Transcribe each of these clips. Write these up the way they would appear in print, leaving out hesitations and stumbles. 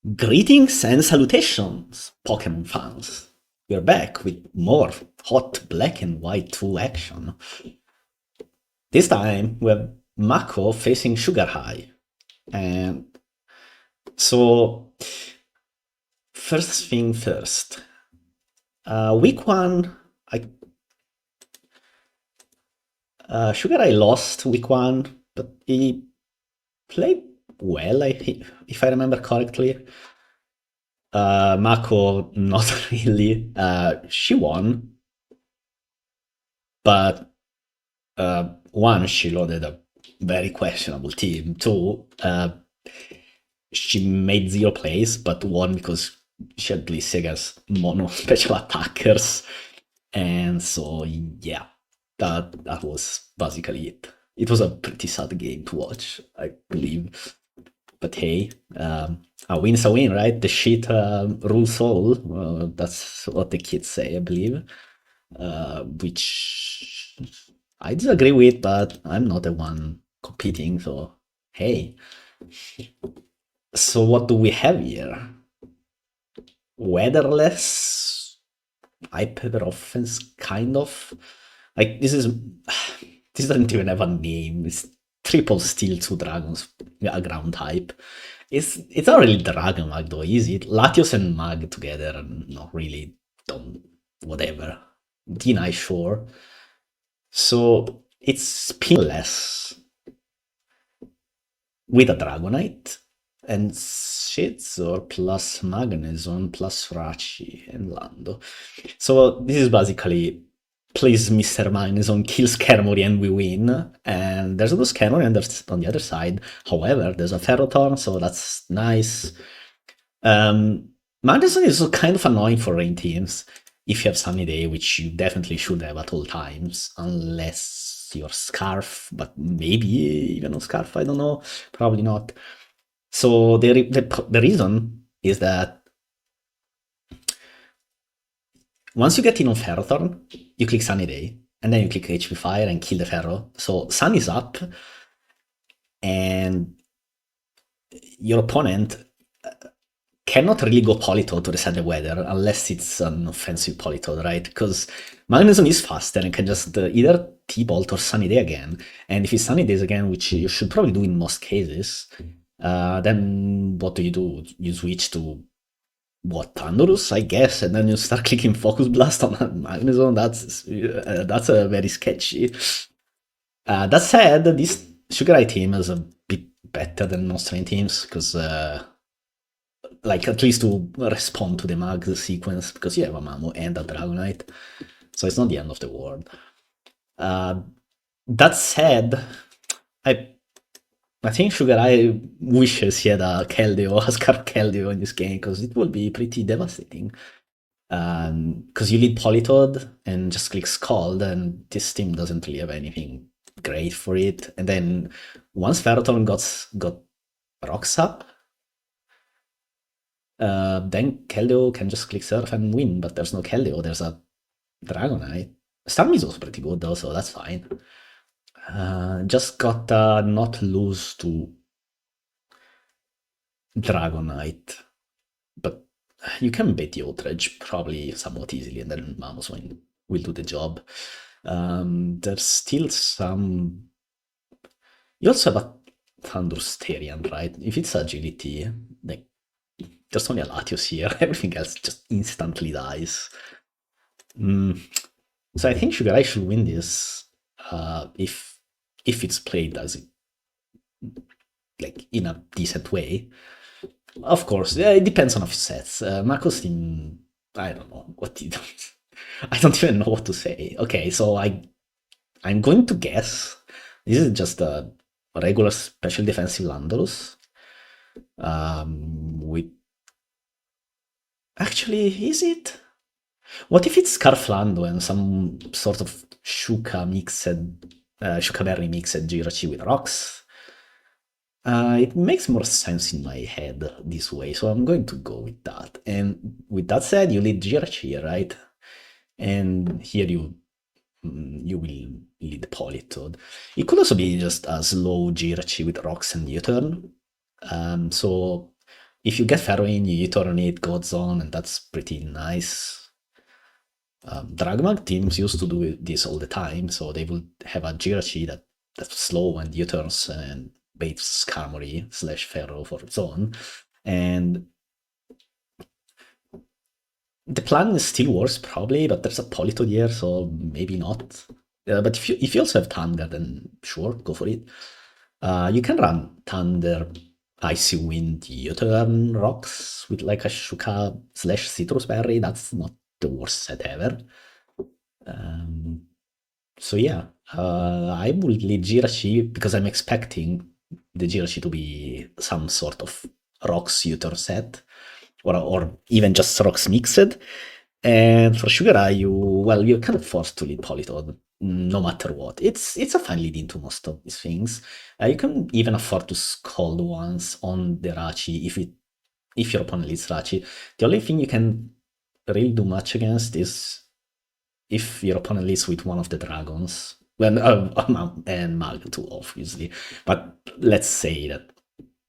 Greetings and salutations, Pokemon fans. We're back with more hot black and white 2 action. This time we have Mako facing Sugarhigh. And so, first thing first. Week 1, Sugarhigh lost week 1, but he played well, if I remember correctly. Mako, not really. She won, but one, she loaded a very questionable team. Two, she made 0 plays, but won because she had Blissey against mono special attackers. And so, yeah, that was basically it. It was a pretty sad game to watch, I believe. But hey, a win's a win, right? The shit rules all. That's what the kids say, I believe. Which I disagree with, but I'm not the one competing, so hey. So what do we have here? Weatherless, hyper offense, kind of. Like this doesn't even have a name. It's triple steel 2 dragons, a ground type. It's not really Dragon Mag though, is it? Latios and Mag together, not really. Don't whatever. Deny sure. So it's pinless with a Dragonite and Shitsor plus Magneson plus Rachi and Lando. So this is basically please Mr. Magneson kill Skarmory and we win. And there's no Skarmory on the other side. However, there's a Ferrothorn, so that's nice. Magneson is kind of annoying for rain teams if you have Sunny Day, which you definitely should have at all times, unless you're Scarf, but maybe even on Scarf, I don't know, probably not. So the reason is that once you get in on Ferrothorn, you click Sunny Day, and then you click HP Fire and kill the Ferro. So Sun is up, and your opponent cannot really go Politoed to reset the weather unless it's an offensive Politoed, right? Because Magneson is faster and can just either T-Bolt or Sunny Day again. And if it's Sunny Days again, which you should probably do in most cases, then what do? You switch to what, Thundurus, I guess, and then you start clicking Focus Blast on Magneson. That's very sketchy. That said, this Sugarhigh team is a bit better than most rain teams because like at least to respond to the mag sequence, because you have a Mamo and a Dragonite, so it's not the end of the world. That said, I think Sugarhigh wishes he had a Keldeo, a Scarf Keldeo in this game, because it would be pretty devastating. Because you lead Politoed and just click Scald, and this team doesn't really have anything great for it. And then once Ferrothorn got Rocks up, then Keldeo can just click Surf and win, but there's no Keldeo, there's a Dragonite. Starmie is also pretty good though, so that's fine. Just got not lose to Dragonite, but you can bait the Outrage probably somewhat easily, and then Mamoswine will do the job. There's still some... You also have a Thundersterian, right? If it's Agility, like, there's only a Latios here, everything else just instantly dies. So I think Sugarhigh should win this if it's played as like in a decent way. Of course, it depends on a few sets. Mako's team, I don't know what he does. I don't even know what to say. Okay, so I'm going to guess this is just a regular special defensive Landorus. With actually, is it? What if it's Scarflando and some sort of Shuka Berry mixed Jirachi with rocks? It makes more sense in my head this way, so I'm going to go with that. And with that said, you lead Jirachi, right? And here you will lead Politoed. It could also be just a slow Jirachi with rocks and U-turn. So if you get Pharaoh in, you turn it, God's on, and that's pretty nice. Dragmag teams used to do this all the time, so they would have a Jirachi that's slow and U-turns and baits Skarmory slash Pharaoh for zone. And the plan still works probably, but there's a Politoed here, so maybe not. But if you also have Thunder, then sure, go for it. You can run Thunder, Icy Wind, U-turn rocks with like a Shuka slash Citrus Berry. That's not the worst set ever. So yeah, I would lead Jirachi because I'm expecting the Jirachi to be some sort of rocks U-turn set, or even just rocks mixed. And for Sugarhigh, you're kind of forced to lead Politoed, no matter what. It's a fine lead into most of these things. You can even afford to scold once on the Rachi if your opponent leads Rachi. The only thing you can really do much against is if your opponent leads with one of the dragons. Well, and Mako too, obviously. But let's say that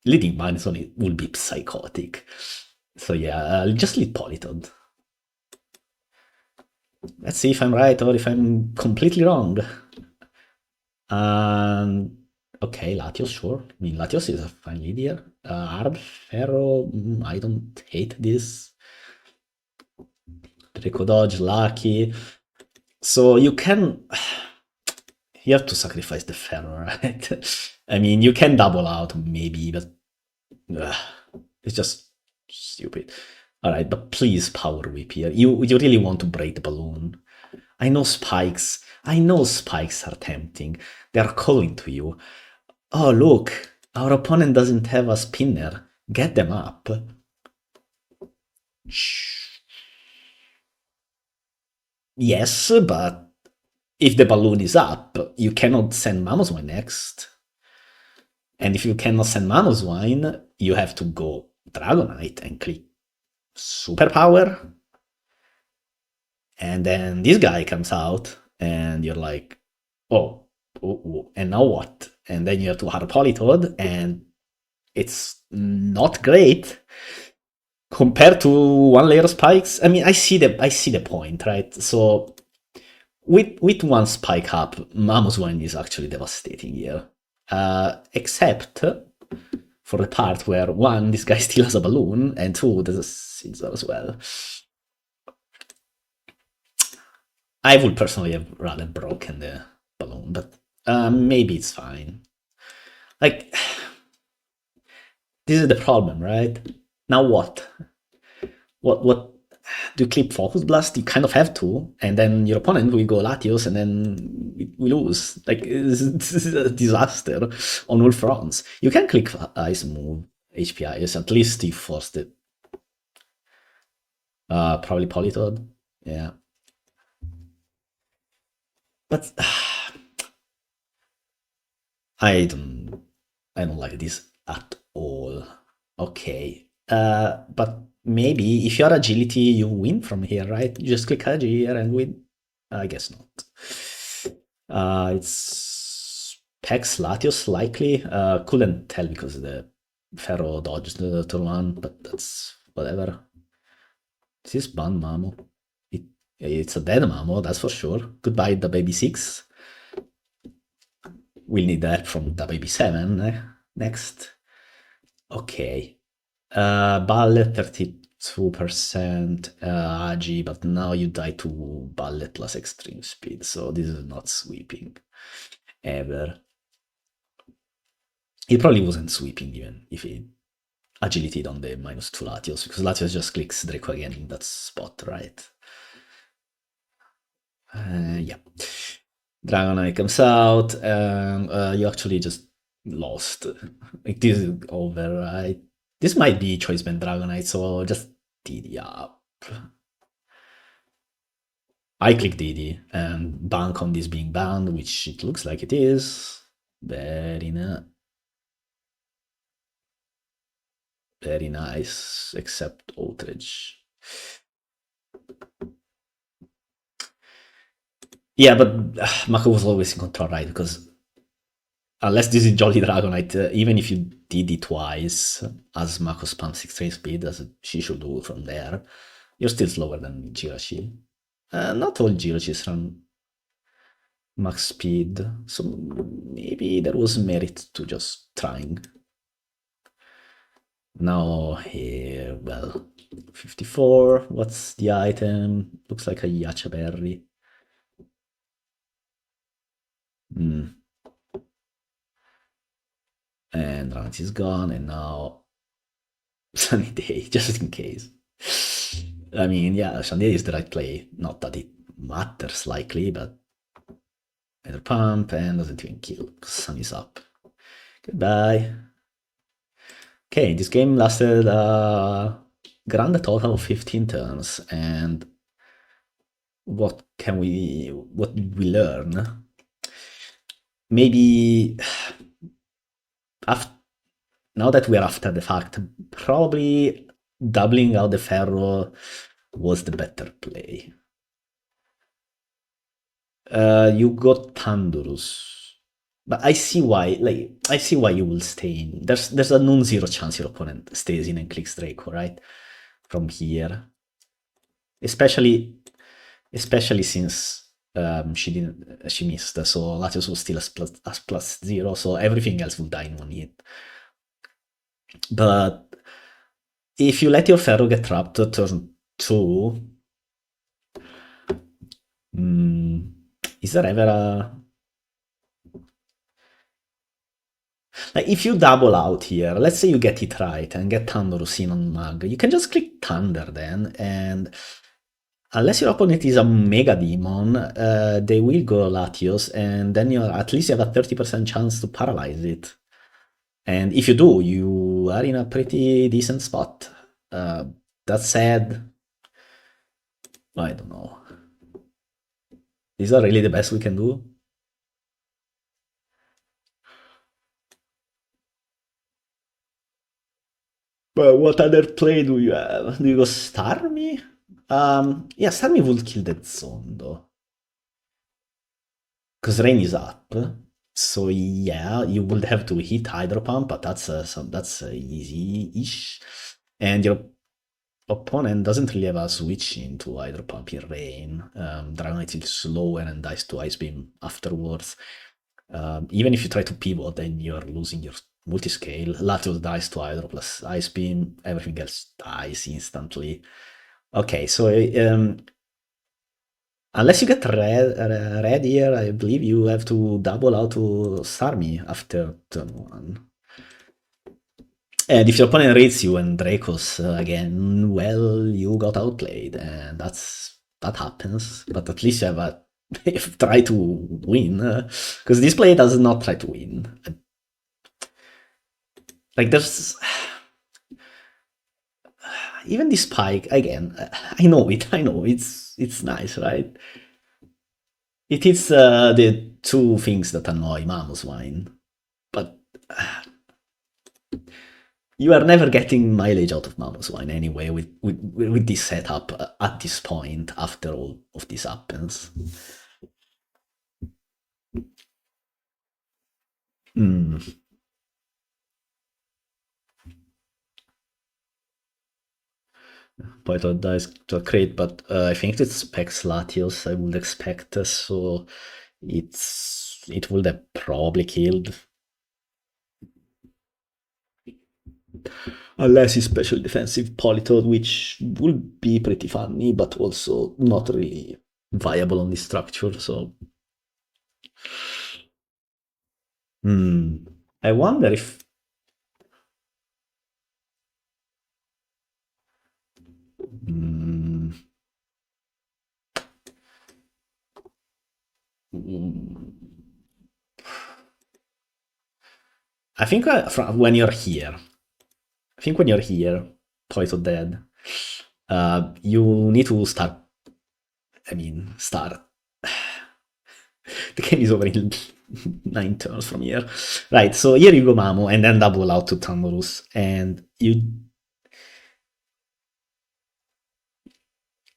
leading minus on it will be psychotic. So yeah, just lead Politoed. Let's see if I'm right or if I'm completely wrong. Okay, Latios, sure. I mean, Latios is a fine lead here. Hard Pharaoh, I don't hate this. Draco Dodge, Lucky. So you can... You have to sacrifice the Pharaoh, right? I mean, you can double out, maybe, but... it's just stupid. Alright, but please Power Whip here. You really want to break the balloon. I know spikes are tempting. They are calling to you. Oh, look, our opponent doesn't have a spinner. Get them up. Yes, but if the balloon is up, you cannot send Mamoswine next. And if you cannot send Mamoswine, you have to go Dragonite and click Superpower. And then this guy comes out, and you're like, oh, and now what? And then you have to hard Politoed, and it's not great compared to one layer spikes. I mean, I see the point, right? So with one spike up, Mamoswine is actually devastating here. Except for the part where one, this guy still has a balloon, and two, there's a Scizor as well. I would personally have rather broken the balloon, but maybe it's fine. Like, this is the problem, right? Now what? What do you clip Focus Blast? You kind of have to, and then your opponent will go Latios, and then we lose. Like, this is a disaster on all fronts. You can click Ice Move, HPIs, at least you forced it. Probably Politoed, yeah. But I don't like this at all. Okay, but maybe if you're agility, you win from here, right? You just click Agi here and win. I guess not. It's Pex Latios likely. Couldn't tell because the Pharaoh dodged the turn one, but that's whatever. This is Ban Mamo. It's a dead Mamo, that's for sure. Goodbye, the baby 6. We'll need that from the baby 7 next. Okay. Ballet 32%, Agi, but now you die to Ballet plus extreme speed, so this is not sweeping ever. It probably wasn't sweeping even if it agility on the -2 Latios, because Latios just clicks Draco again in that spot, right? Yeah. Dragonite comes out, and you actually just lost. Like, this is over, right? This might be Choice Band Dragonite, so just DD up. I click DD and bank on this being banned, which it looks like it is. Very nice, except outrage. Yeah, but Mako was always in control, right? Because Unless this is Jolly Dragonite, even if you did it twice, as Mako spam 6 train speed, as she should do from there, you're still slower than Jirachi. Not all Jirachis run max speed, so maybe there was merit to just trying. Now here, well, 54, what's the item? Looks like a Yacha Berry. And Ranit is gone, and now Sunny Day, just in case. I mean, yeah, Sunny Day is the right play. Not that it matters likely, but better pump and doesn't even kill. Sun is up. Goodbye. Okay, this game lasted a grand total of 15 turns, and what did we learn? Maybe now that we're after the fact, probably doubling out the Ferro was the better play. You got Thunderous. But I see why, I see why you will stay in. There's a non-zero chance your opponent stays in and clicks Draco, right? From here. Especially since she missed, so Latios was still as plus 0, so everything else would die in 1 hit. But if you let your Ferro get trapped to turn 2, is there ever a... Like, if you double out here, let's say you get it right and get Thunderous in on Mag, you can just click Thunder then, and unless your opponent is a Mega Demon, they will go Latios, and then at least you have a 30% chance to paralyze it. And if you do, you are in a pretty decent spot. That said, I don't know. These are really the best we can do. But what other play do you have? Do you go Starmie? Yeah, Starmie would kill that zone though. Because rain is up. So yeah, you would have to hit Hydro Pump, but that's easy-ish. And your opponent doesn't really have a switch into Hydro Pump in rain. Dragonite is slower and dies to Ice Beam afterwards. Even if you try to pivot, then you're losing your multiscale. Latios dies to Hydro plus Ice Beam, everything else dies instantly. Okay, so unless you get red here, I believe you have to double out to Starmie after turn 1. And if your opponent rates you and Dracos again, well, you got outplayed, and that happens. But at least you have a try to win, because this play does not try to win. Like, there's even this spike again. I know it's nice, right? It is the two things that annoy Mamoswine, but you are never getting mileage out of Mamoswine anyway with this setup at this point after all of this happens. Python dies to a crate, but I think it specs Latios, I would expect, so it would have probably killed. Unless it's special defensive Politoed, which would be pretty funny, but also not really viable on this structure, so... I wonder if... I think when you're here, Politoed dead, you need to start... start... The game is over in 9 turns from here. Right, so here you go Mamo, and then double out to Thunderous, and you...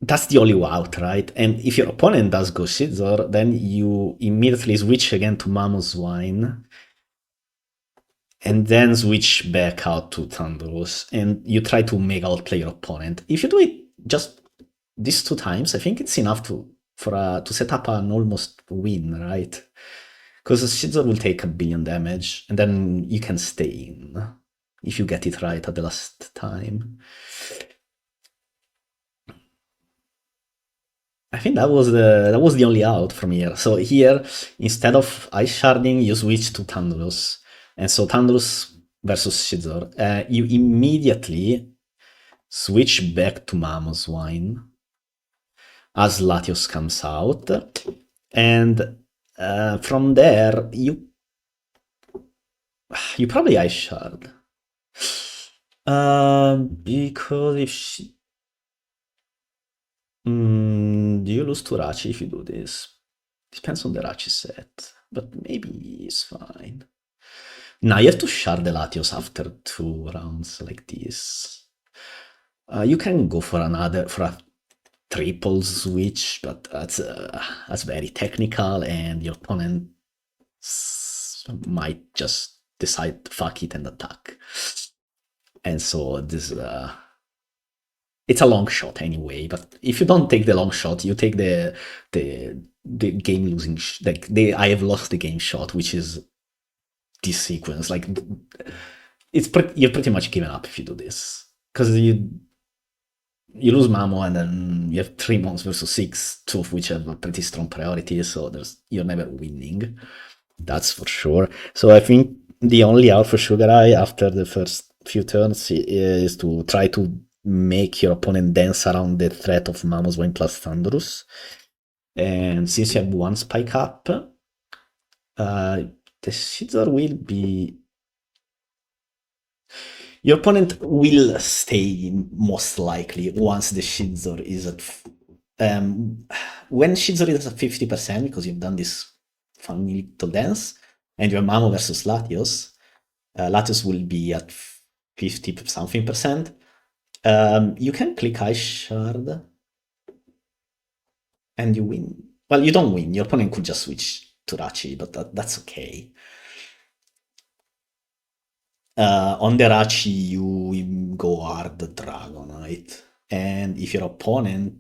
That's the only way out, right? And if your opponent does go Scizor, then you immediately switch again to Mamoswine, and then switch back out to Thunderous, and you try to make outplay your opponent. If you do it just these 2 times, I think it's enough to set up an almost win, right? Because Scizor will take 1 billion damage, and then you can stay in if you get it right at the last time. I think that was the only out from here. So here, instead of Ice Sharding, you switch to Thunderous. And so Thunderous versus Scizor. You immediately switch back to Mamoswine as Latios comes out. And from there, you probably Ice Shard. Because if she... do you lose to Rachi if you do this? Depends on the Rachi set, but maybe it's fine. Now you have to shard the Latios after 2 rounds like this. You can go for a triple switch, but that's very technical, and your opponent might just decide to fuck it and attack. And so this it's a long shot anyway, but if you don't take the long shot, you take the game losing, I have lost the game shot, which is this sequence. Like, you're pretty much given up if you do this, because you lose Mamo, and then you have 3 mons versus 6, 2 of which have a pretty strong priority, so you're never winning. That's for sure. So I think the only out for Sugarhigh after the first few turns is to try to make your opponent dance around the threat of Mamoswine plus Thunderous. And since you have 1 spike up, the Scizor will be... Your opponent will stay most likely once the Scizor is at... when Scizor is at 50%, because you've done this funny little dance, and your Mamo versus Latios, Latios will be at 50-something%. You can click Ice Shard, and you win. Well, you don't win. Your opponent could just switch to Rachi, but that's okay. On the Rachi, you go hard Dragon, right? And if your opponent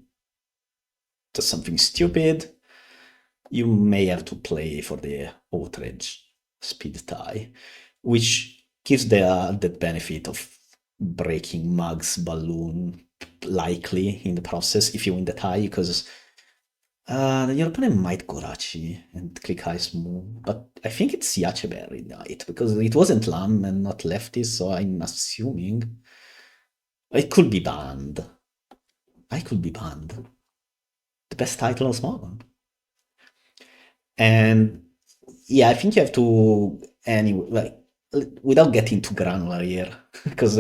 does something stupid, you may have to play for the Outrage speed tie, which gives the benefit of breaking Mug's balloon likely in the process if you win the tie, because your opponent might go Rachi and click Ice Moon, but I think it's Yacheberry Knight, because it wasn't Lam and not Lefty, so I'm assuming it could be banned. I could be banned. The best title of Smogon. And yeah, I think you have to, anyway, like, without getting too granular here, because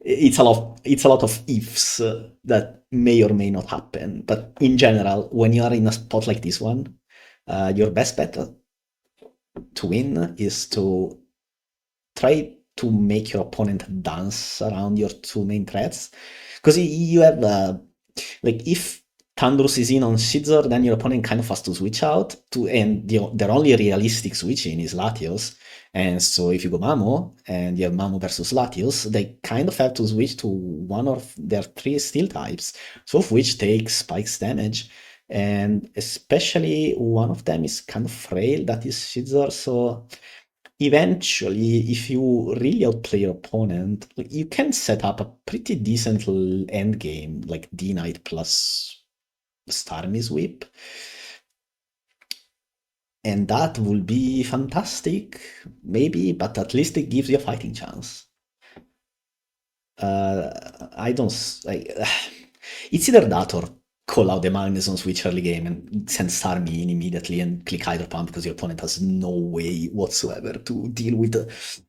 it's a lot of ifs that may or may not happen. But in general, when you are in a spot like this one, your best bet to win is to try to make your opponent dance around your 2 main threats, because you have like, if Thunderous is in on Scizor, then your opponent kind of has to switch out and their only realistic switch in is Latios. And so if you go Mamo and you have Mamo versus Latios, they kind of have to switch to one of their 3 steel types, 2 of which take spikes damage. And especially one of them is kind of frail, that is Scizor. So eventually, if you really outplay your opponent, you can set up a pretty decent end game, like D-Knight plus Starmie Sweep. And that will be fantastic, maybe, but at least it gives you a fighting chance. I don't... it's either that or call out the Magnus on switch early game and send Starmie in immediately and click Hydro Pump, because your opponent has no way whatsoever to deal with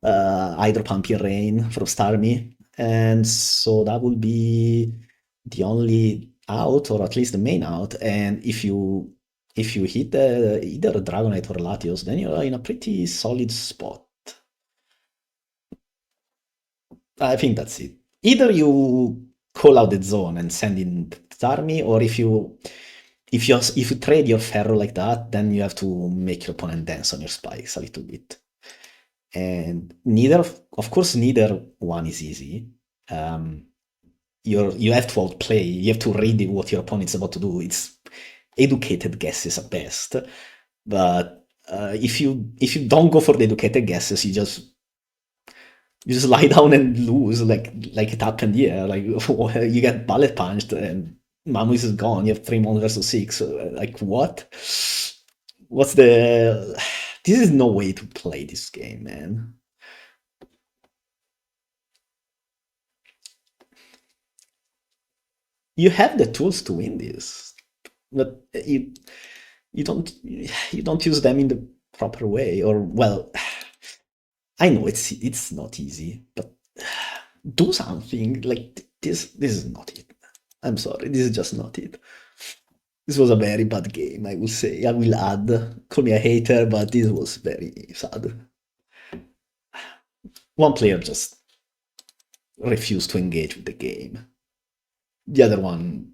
Hydro Pump in rain from Starmie. And so that will be the only out, or at least the main out. And if you hit either Dragonite or Latios, then you're in a pretty solid spot. I think that's it. Either you call out the zone and send in Starmie, or if you trade your Ferro like that, then you have to make your opponent dance on your spikes a little bit. and of course, neither one is easy. Um, you have to outplay. You have to read what your opponent's about to do. It's educated guesses at best, but if you don't go for the educated guesses, you just lie down and lose like it happened here. Like you get bullet punched and Mamus is gone. You have 3 mon versus 6. Like what? What's the? This is no way to play this game, man. You have the tools to win this, but you don't use them in the proper way. Or well, I know it's not easy, but do something like this. This is not it. I'm sorry, this is just not it. This was a very bad game, I will say. I will add. Call me a hater, but this was very sad. One player just refused to engage with the game. The other one,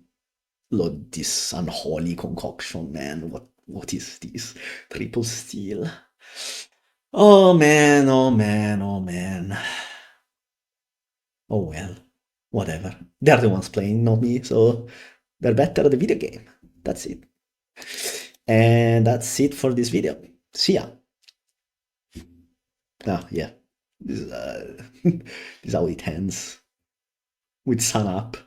load this unholy concoction, man. What is this? Triple steal. Oh man, oh man, oh man. Oh well, whatever. They're the ones playing, not me, so they're better at the video game. That's it. And that's it for this video. See ya. Ah, yeah. This is, this is how it ends. With sun up.